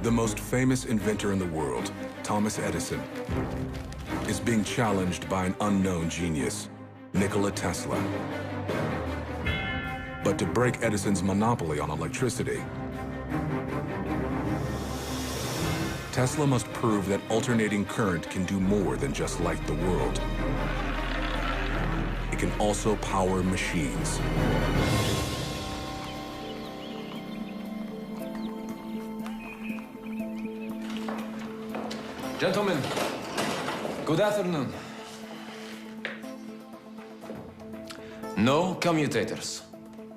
The most famous inventor in the world, Thomas Edison, is being challenged by an unknown genius, Nikola Tesla. But to break Edison's monopoly on electricity, Tesla must prove that alternating current can do more than just light the world. It can also power machines. Gentlemen, good afternoon. No commutators.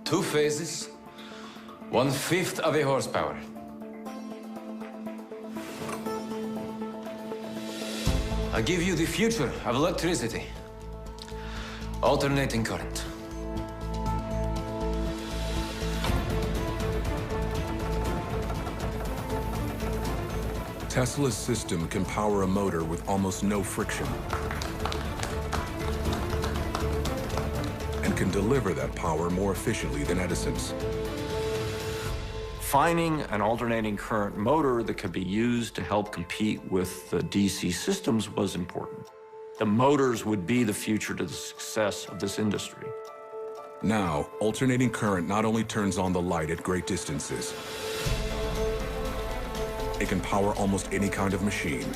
2 phases, 1/5 of a horsepower. I give you the future of electricity. Alternating current. Tesla's system can power a motor with almost no friction and can deliver that power more efficiently than Edison's. Finding an alternating current motor that could be used to help compete with the DC systems was important. The motors would be the future to the success of this industry. Now, alternating current not only turns on the light at great distances, it can power almost any kind of machine.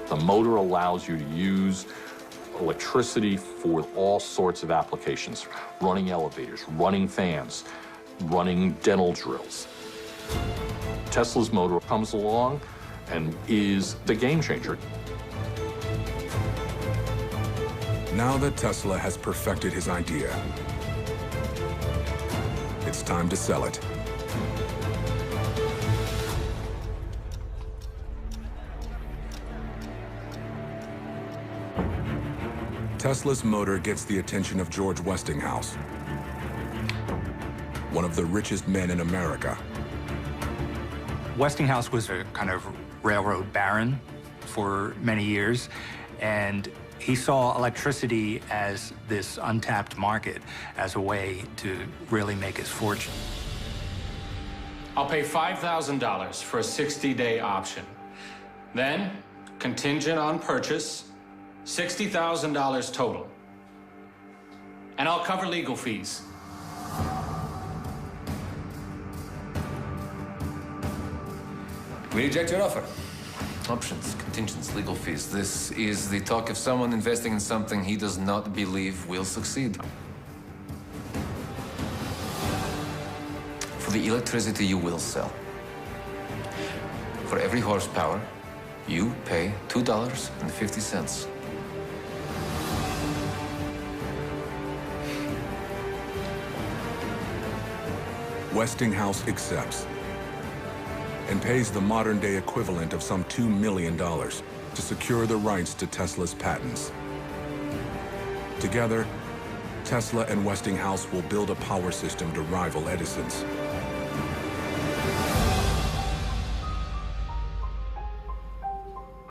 The motor allows you to use electricity for all sorts of applications, running elevators, running fans, running dental drills. Tesla's motor comes along and is the game changer. Now that Tesla has perfected his idea, it's time to sell it. Tesla's motor gets the attention of George Westinghouse, one of the richest men in America. Westinghouse was a kind of railroad baron for many years, and he saw electricity as this untapped market, as a way to really make his fortune. I'll pay $5,000 for a 60-day option. Then, contingent on purchase, $60,000 total. And I'll cover legal fees. We reject your offer. Options, contingents, legal fees. This is the talk of someone investing in something he does not believe will succeed. For the electricity you will sell, for every horsepower, you pay $2.50. Westinghouse accepts and pays the modern-day equivalent of some $2 million to secure the rights to Tesla's patents. Together, Tesla and Westinghouse will build a power system to rival Edison's.